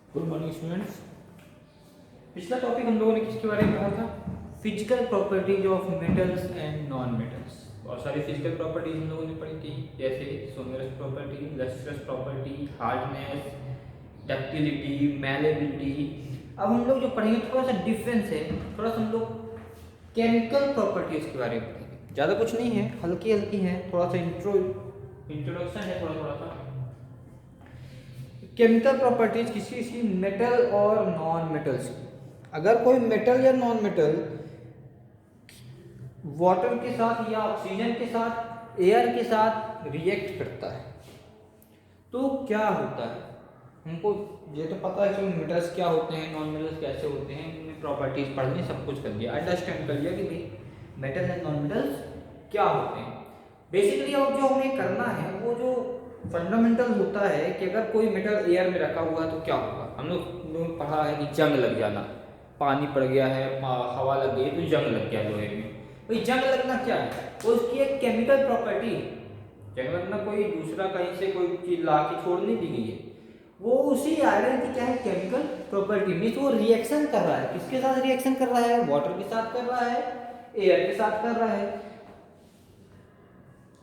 Good morning students. पिछला topic हम लोगों ने किसके बारे में पढ़ा था? Physical properties of metals and non metals. बहुत सारी फिजिकल प्रॉपर्टीज हम लोगों ने पढ़ी थी, जैसे sonorous property, lustrous property, hardness, ductility, malleability. अब हम लोग जो पढ़ेंगे थोड़ा सा डिफरेंस है, थोड़ा सा हम लोग केमिकल प्रॉपर्टीज के बारे में पढ़ेंगे। ज़्यादा कुछ नहीं है, हल्की हल्की है, थोड़ा सा इंट्रोडक्शन है, थोड़ा थोड़ा सा केमिकल प्रॉपर्टीज किसी किसी मेटल और नॉन मेटल्स की। अगर कोई मेटल या नॉन मेटल वाटर के साथ या ऑक्सीजन के साथ, एयर के साथ रिएक्ट करता है तो क्या होता है? हमको ये तो पता है कि मेटल्स क्या होते हैं, नॉन मेटल्स कैसे होते हैं, उनमें प्रॉपर्टीज पढ़ ली, सब कुछ कर लिया, अंडरस्टैंड कर लिया कि भाई मेटल एंड नॉन मेटल्स क्या होते हैं। बेसिकली अब जो हमें करना है वो जो फंडामेंटल होता है कि अगर कोई मेटल एयर में रखा हुआ है तो क्या होगा। हम लोग पढ़ा है कि जंग लग जाना, पानी पड़ गया है, हवा लग गई तो जंग लग गया लोहे में। भाई जंग लगना क्या है? वो उसकी एक केमिकल प्रॉपर्टी है। जंग लगना कोई दूसरा कहीं से कोई चीज ला के छोड़ नहीं दी गई है, वो उसी आयरन की क्या है, केमिकल प्रॉपर्टी। मीन्स वो रिएक्शन कर रहा है, किसके साथ रिएक्शन कर रहा है? वाटर के साथ कर रहा है, एयर के साथ कर रहा है।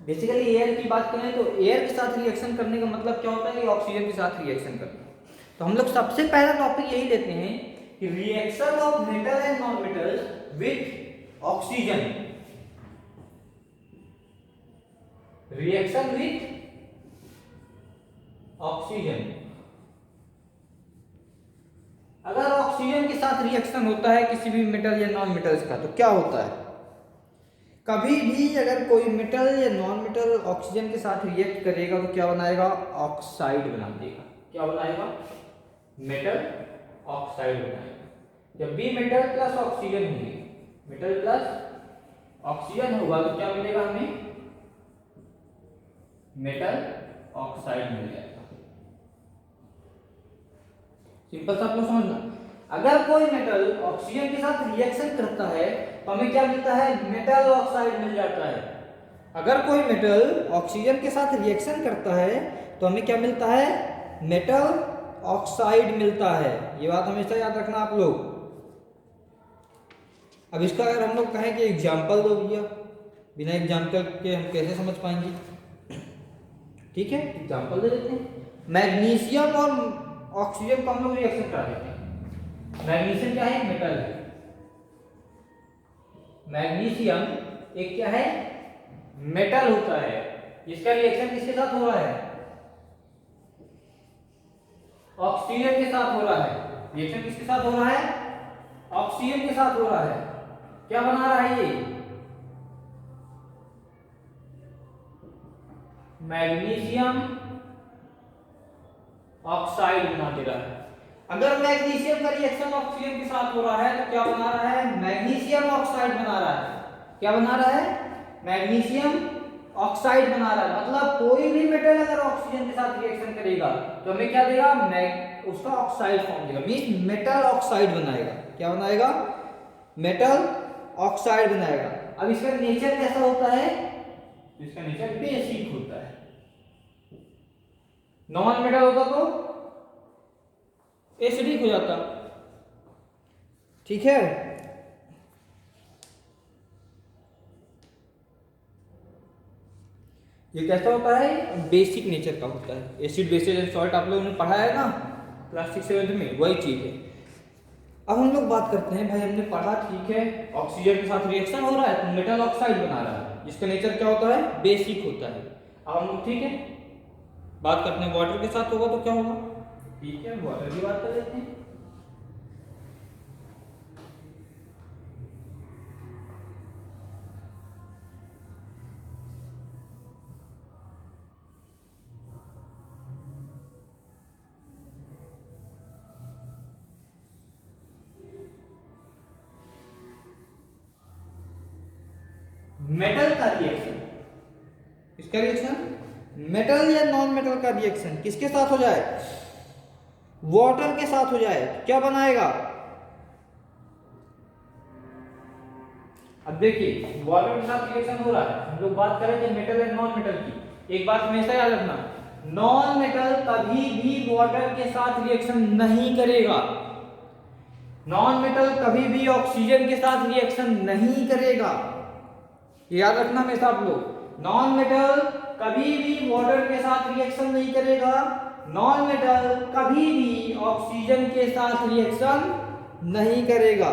बेसिकली एयर की बात करें तो एयर के साथ रिएक्शन करने का मतलब क्या होता है कि ऑक्सीजन के साथ रिएक्शन करना। तो हम लोग सबसे पहला टॉपिक यही लेते हैं कि reaction of metal and non metals with oxygen. Reaction with oxygen. अगर ऑक्सीजन के साथ रिएक्शन होता है किसी भी मेटल या नॉन मेटल्स का तो क्या होता है? कभी भी अगर कोई मेटल या नॉन मेटल ऑक्सीजन के साथ रिएक्ट करेगा तो क्या बनाएगा? ऑक्साइड बना देगा। क्या बनाएगा? मेटल ऑक्साइड बनाएगा। जब भी मेटल प्लस ऑक्सीजन होंगे, मेटल प्लस ऑक्सीजन होगा तो क्या मिलेगा हमें? मेटल ऑक्साइड मिल जाएगा। सिंपल सा आपको समझना। अगर कोई मेटल ऑक्सीजन के साथ रिएक्शन करता है तो हमें क्या मिलता है? मेटल ऑक्साइड मिल जाता है। अगर कोई मेटल ऑक्सीजन के साथ रिएक्शन करता है तो हमें क्या मिलता है? मेटल ऑक्साइड मिलता है। ये बात हमेशा याद रखना आप लोग। अब इसका अगर हम लोग कहें कि एग्जाम्पल दो भैया, बिना एग्जाम्पल के हम कैसे समझ पाएंगे? ठीक है, एग्जाम्पल दे देते हैं। मैग्नीशियम और ऑक्सीजन को हम लोग रिएक्शन करा देते हैं। मैग्नीशियम क्या है? मेटल है। मैग्नीशियम एक क्या है? मेटल होता है। इसका रिएक्शन किसके साथ हो रहा है? ऑक्सीजन के साथ हो रहा है। रिएक्शन किसके साथ हो रहा है? ऑक्सीजन के साथ हो रहा है। क्या बना रहा है ये? मैग्नीशियम ऑक्साइड बना दे रहा है। अगर मैग्नीशियम का रिएक्शन ऑक्सीजन के साथ हो रहा है तो क्या बना रहा है? मैग्नीशियम ऑक्साइड बना रहा है। क्या बना रहा है? मैग्नीशियम ऑक्साइड बना रहा है। मतलब कोई भी मेटल अगर ऑक्सीजन के साथ रिएक्शन करेगा तो हमें क्या देगा? उसका ऑक्साइड फॉर्म देगा। मींस मेटल ऑक्साइड बनाएगा। क्या बनाएगा? मेटल ऑक्साइड बनाएगा। अब इसका नेचर कैसा होता है? इसका नेचर बेसिक होता है। नॉन मेटल होता तो एसिडिक हो जाता। ठीक है, ये कैसा होता है? बेसिक नेचर का होता है। एसिड बेसिस एंड सॉल्ट आप लोगों ने पढ़ा है ना क्लास 6-7 में, वही चीज है। अब हम लोग बात करते हैं, भाई हमने पढ़ा ठीक है ऑक्सीजन के साथ रिएक्शन हो रहा है तो मेटल ऑक्साइड बना रहा है, जिसका नेचर क्या होता है? बेसिक होता है। अब हम लोग ठीक है बात करते हैं वाटर के साथ होगा तो क्या होगा? ठीक है, वाटर की बात कर लेते हैं। मेटल का रिएक्शन, इसका रिएक्शन मेटल या नॉन मेटल का रिएक्शन किसके साथ हो जाए? वाटर के साथ हो जाए तो क्या बनाएगा? अब देखिए वाटर के साथ रिएक्शन हो रहा है, हम लोग बात करेंगे मेटल एंड नॉन मेटल की। एक बात हमेशा याद रखना, नॉन मेटल कभी भी वाटर के साथ रिएक्शन नहीं करेगा। नॉन मेटल कभी भी ऑक्सीजन के साथ रिएक्शन नहीं करेगा, याद रखना हमेशा आप लोग। नॉन मेटल कभी भी वाटर के साथ रिएक्शन नहीं करेगा, नॉन मेटल कभी भी ऑक्सीजन के साथ रिएक्शन नहीं करेगा।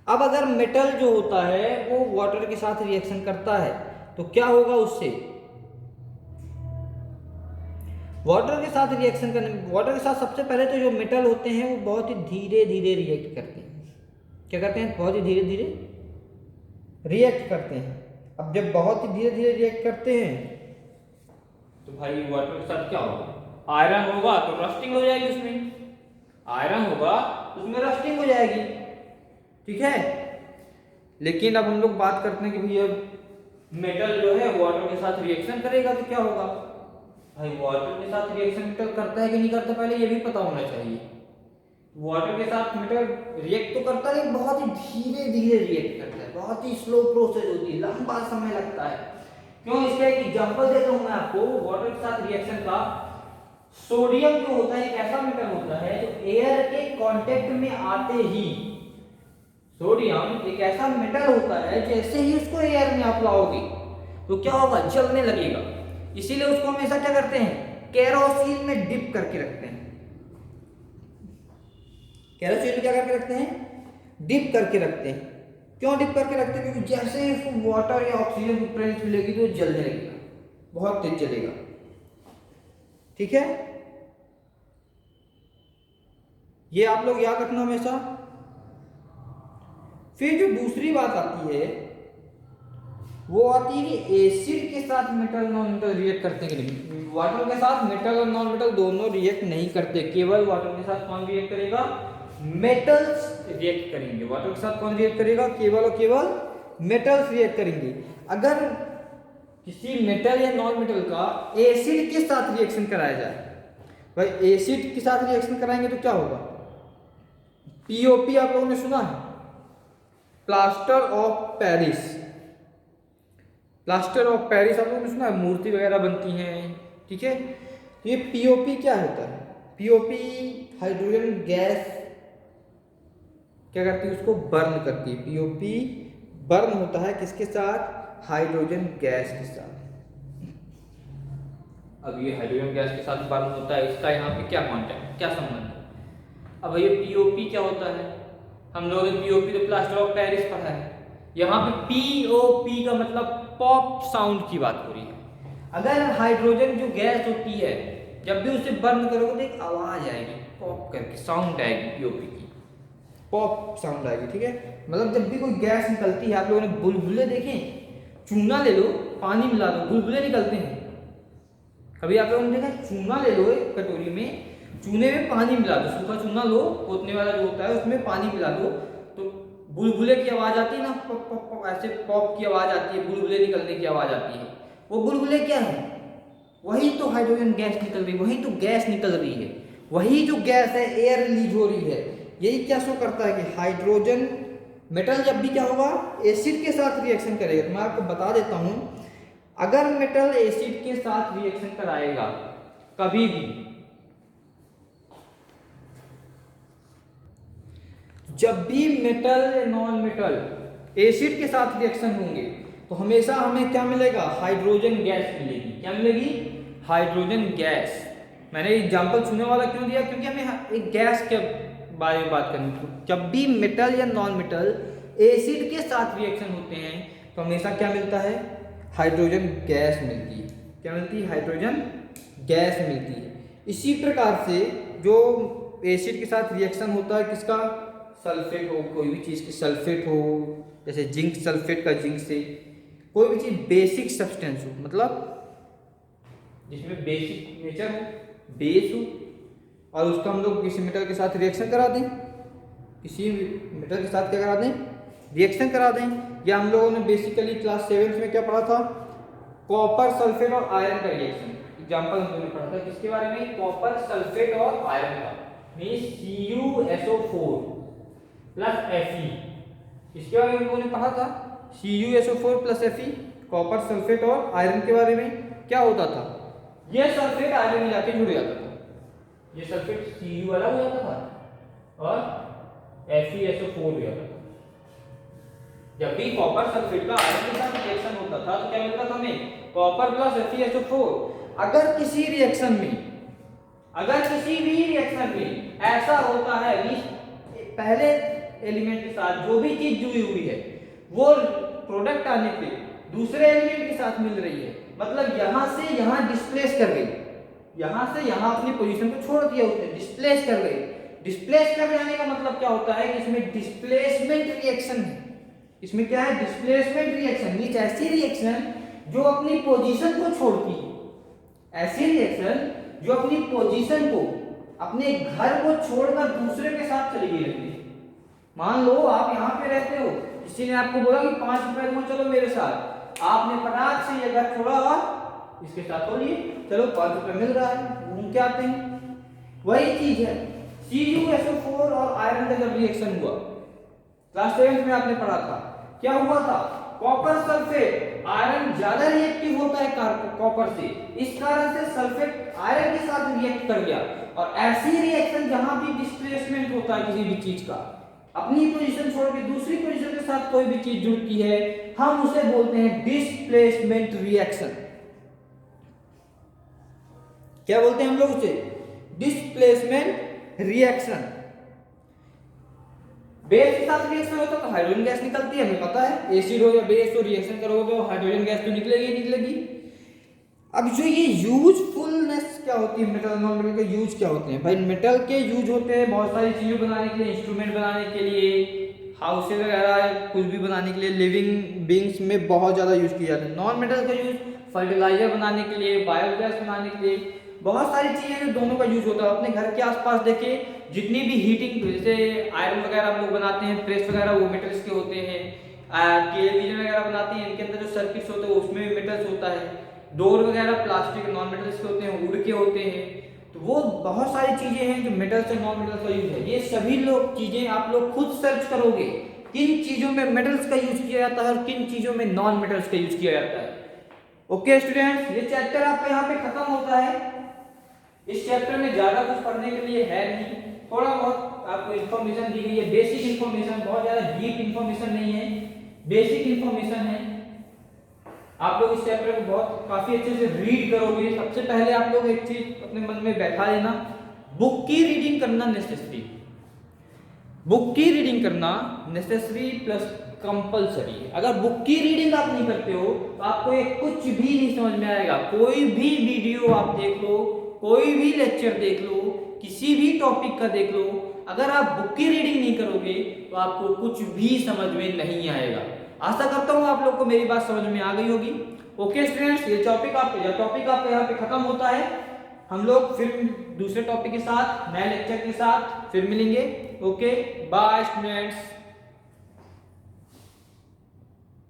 अब अगर मेटल जो होता है वो वाटर के साथ रिएक्शन करता है तो क्या होगा उससे? वाटर के साथ रिएक्शन करने, वाटर के साथ सबसे पहले तो जो मेटल होते हैं वो बहुत ही धीरे धीरे रिएक्ट करते हैं। क्या करते हैं? बहुत ही धीरे धीरे रिएक्ट करते हैं। अब जब बहुत ही धीरे धीरे रिएक्ट करते हैं तो भाई वाटर के साथ क्या होगा? आयरन होगा तो रस्टिंग हो जाएगी, उसमें आयरन होगा तो उसमें रस्टिंग हो जाएगी, ठीक है। लेकिन अब हम लोग बात करते हैं कि भैया मेटल जो है वाटर के साथ रिएक्शन करेगा तो क्या होगा? भाई वाटर के साथ रिएक्शन मेटल करता है कि नहीं करता, पहले ये भी पता होना चाहिए। वाटर के साथ मेटल रिएक्ट तो करता है, बहुत ही धीरे धीरे रिएक्ट करता है, बहुत ही स्लो प्रोसेस होती है, लंबा समय लगता है। क्यों? इसका एक एग्जांपल देता हूं मैं आपको वाटर के साथ रिएक्शन का। सोडियम जो होता है एक ऐसा मेटल होता है जो एयर के कांटेक्ट में आते ही, सोडियम एक ऐसा मेटल होता है जैसे ही उसको एयर में आप लाओगे तो क्या होगा? जलने लगेगा। इसीलिए उसको हमेशा क्या करते हैं? केरोसिन में डिप करके रखते हैं। केरोसिन में क्या करके रखते हैं? डिप करके रखते हैं। क्यों डिप करके रखते हैं? क्योंकि जैसे ही उसको वाटर या ऑक्सीजन की प्रेजेंस मिलेगी तो जलने लगेगा, बहुत तेज जलेगा, ठीक है। ये आप लोग याद रखना हमेशा। फिर जो दूसरी बात आती है वो आती है कि एसिड के साथ मेटल नॉन मेटल रिएक्ट करते कि नहीं। वाटर के साथ मेटल और नॉन मेटल दोनों रिएक्ट नहीं करते, केवल वाटर के साथ कौन रिएक्ट करेगा? मेटल्स रिएक्ट करेंगे। वाटर के साथ कौन रिएक्ट करेगा? केवल और केवल मेटल्स रिएक्ट करेंगे। अगर किसी मेटल या नॉन मेटल का एसिड के साथ रिएक्शन कराया जाए, भाई एसिड के साथ रिएक्शन कराएंगे तो क्या होगा? पीओपी आप लोगों ने सुना है, plaster of Paris. Plaster of Paris आप लोगों ने सुना है, मूर्ति वगैरह बनती हैं, ठीक है। तो ये पीओपी क्या होता है? पीओपी हाइड्रोजन गैस क्या करती है? उसको बर्न करती है। पीओपी बर्न होता है किसके साथ? हाइड्रोजन गैस के साथ। अब ये हाइड्रोजन गैस के साथ बर्न होता है, इसका यहाँ पे क्या कॉन्टेक्ट, क्या संबंध है? अब ये पीओपी क्या होता है? हम लोगों ने पीओपी तो प्लास्टर ऑफ पेरिस पढ़ा है। यहाँ पे पीओपी का मतलब पॉप साउंड की बात हो रही है। अगर हाइड्रोजन जो गैस होती है जब भी उसे बर्न करोगे तो एक आवाज आएगी, पॉप करके साउंड आएगी, पीओपी की पॉप साउंड आएगी, ठीक है। मतलब जब भी कोई गैस निकलती है, आप लोगों ने बुलबुले देखे? चूना ले लो, पानी मिला दो, बुलबुले निकलते हैं। कभी आप लोगों ने देखा? चूना ले लो एक कटोरी में, चूने में पानी मिला दो, सूखा चूना लो, पोतने वाला जो होता है उसमें पानी मिला दो तो बुलबुले की आवाज आती है ना, पॉप पॉप पॉप, ऐसे पॉप की आवाज आती है, बुलबुले निकलने की आवाज आती है। वो बुलबुले क्या है? वही तो हाइड्रोजन गैस निकल रही है, वही तो गैस निकल रही है, वही जो गैस है एयर रिलीज हो रही है। यही क्या शो करता है कि हाइड्रोजन मेटल जब भी क्या होगा? एसिड के साथ रिएक्शन करेगा। तो मैं आपको बता देता हूं, अगर मेटल एसिड के साथ रिएक्शन कराएगा कभी भी, जब भी मेटल या नॉन मेटल एसिड के साथ रिएक्शन होंगे तो हमेशा हमें क्या मिलेगा? हाइड्रोजन गैस मिलेगी। क्या मिलेगी? Hydrogen gas. मैंने एग्जांपल सुनने वाला क्यों दिया? क्योंकि हमें एक गैस के बारे में बात करनी थी। जब भी मेटल या नॉन मेटल एसिड के साथ रिएक्शन होते हैं तो हमेशा क्या मिलता है? हाइड्रोजन गैस मिलती है। क्या मिलती है? हाइड्रोजन गैस मिलती है। इसी प्रकार से जो एसिड के साथ रिएक्शन होता है किसका? सल्फेट हो, कोई भी चीज़ की सल्फेट हो, जैसे जिंक सल्फेट का जिंक से, कोई भी चीज़ बेसिक सब्सटेंस हो, मतलब जिसमें बेसिक नेचर हो, बेस हो, और उसका हम लोग किसी मेटल के साथ रिएक्शन करा दें, किसी मेटल के साथ क्या करा दें? रिएक्शन करा दें। या हम लोगों ने बेसिकली क्लास 7 में क्या पढ़ा था? कॉपर सल्फेट और आयरन का रिएक्शन। एग्जाम्पल हम लोगों ने पढ़ा था किसके बारे में? कॉपर सल्फेट और आयरन का, मींस CuSO4 प्लस Fe, इसके बारे में हम लोगों ने पढ़ा था CuSO4 plus Fe, copper sulphate और आयरन के बारे में। क्या होता था, ये सल्फेट आयरन में जाके जुड़ जाता था, ये सल्फेट Cu वाला हो जाता था और FeSO4 हो जाता था। जब भी कॉपर सल्फेट का आयरन के साथ रिएक्शन होता था तो क्या मिलता था हमें, कॉपर प्लस FeSO4। अगर किसी भी रिएक्शन में ऐसा होता है कि पहले एलिमेंट के साथ जो भी चीज जुड़ी हुई है वो प्रोडक्ट आने पे दूसरे एलिमेंट के साथ मिल रही है, मतलब यहां से यहां डिस्प्लेस कर गई, यहां से यहां अपनी पोजीशन को छोड़ दिया उसने, डिस्प्लेस कर गई। डिस्प्लेस कर जाने का मतलब क्या होता है कि इसमें डिस्प्लेसमेंट रिएक्शन है। इसमें क्या है, डिस्प्लेसमेंट रिएक्शन। मींस ऐसी रिएक्शन जो अपनी पोजीशन को छोड़ती है, ऐसी रिएक्शन जो अपनी पोजीशन को, अपने घर को छोड़कर दूसरे के साथ चली गई रहती है। मान लो आप यहाँ पे रहते हो, किसी ने आपको बोला कि 5 रुपए दूंगा चलो मेरे साथ, आपने फटाक से ये घर छोड़ा और इसके साथ हो लिए, चलो 5 रुपए मिल रहा है, घूम के आते हैं। वही चीज है CuSO4 और आयरन का जब रिएक्शन हुआ, क्लास 7 में आपने पढ़ा था, क्या हुआ था, कॉपर सल्फेट, आयरन ज्यादा रिएक्टिव होता है कॉपर से, इस कारण से सल्फेट आयरन के साथ रिएक्ट कर गया। और ऐसी रिएक्शन जहां भी डिस्प्लेसमेंट होता है किसी भी चीज का, अपनी पोजीशन छोड़ के दूसरी पोजीशन के साथ कोई भी चीज जुड़ती है, हम उसे बोलते हैं डिस्प्लेसमेंट रिएक्शन। क्या बोलते हैं हम लोग उसे, डिस्प्लेसमेंट रिएक्शन। बेस के साथ रिएक्शन होता तो हाइड्रोजन गैस निकलती है, हमें पता है, एसिड हो या बेस तो रिएक्शन करोगे तो हाइड्रोजन गैस तो निकलेगी। अब जो ये यूजफुलनेस क्या होती है, मेटल नॉन मेटल के यूज क्या होते हैं भाई, मेटल के यूज होते हैं बहुत सारी चीजों बनाने के लिए, इंस्ट्रूमेंट बनाने के लिए, हाउसेज वगैरह कुछ भी बनाने के लिए, लिविंग बींग्स में बहुत ज्यादा यूज किया जाता है। नॉन मेटल का यूज फर्टिलाइजर बनाने के लिए, बायोगैस बनाने के लिए, बहुत सारी चीजें दोनों का यूज होता है। अपने घर के आसपास देखिए जितनी भी हीटिंग, जैसे आयरन वगैरह हम लोग बनाते हैं, प्रेस वगैरह वो मेटल्स के होते हैं, टेलीविजन वगैरह बनाते हैं, इनके अंदर जो सर्किट्स होते हैं उसमें भी मेटल्स होता है, डोर वगैरह प्लास्टिक नॉन मेटल्स के होते हैं, वुड के होते हैं। तो वो बहुत सारी चीजें हैं जो मेटल्स और नॉन मेटल्स का यूज है। ये सभी लोग चीजें आप लोग खुद सर्च करोगे किन चीजों में मेटल्स का यूज किया जाता है और किन चीजों में नॉन मेटल्स का यूज किया जाता है। ओके स्टूडेंट्स, ये चैप्टर आपका यहाँ पे खत्म होता है। इस चैप्टर में ज्यादा कुछ पढ़ने के लिए है नहीं, थोड़ा बहुत आपको इन्फॉर्मेशन दी गई है, बेसिक इन्फॉर्मेशन, बहुत ज्यादा डीप इन्फॉर्मेशन नहीं है, बेसिक इन्फॉर्मेशन है। आप लोग इस चैप्टर को बहुत काफी अच्छे से रीड करोगे। सबसे पहले आप लोग एक चीज अपने मन में बैठा लेना, बुक की रीडिंग करना नेसेसरी, बुक की रीडिंग करना नेसेसरी प्लस कंपलसरी। अगर बुक की रीडिंग आप नहीं करते हो तो आपको ये कुछ भी नहीं समझ में आएगा। कोई भी वीडियो आप देख लो, कोई भी लेक्चर देख लो, किसी भी टॉपिक का देख लो, अगर आप बुक की रीडिंग नहीं करोगे तो आपको कुछ भी समझ में नहीं आएगा। आशा करता हूँ आप लोग को मेरी बात समझ में आ गई होगी। ओके स्टूडेंट्स, ये टॉपिक आपका यहाँ पे खत्म होता है। हम लोग फिर दूसरे टॉपिक के साथ, नए लेक्चर के साथ फिर मिलेंगे। Okay bye students.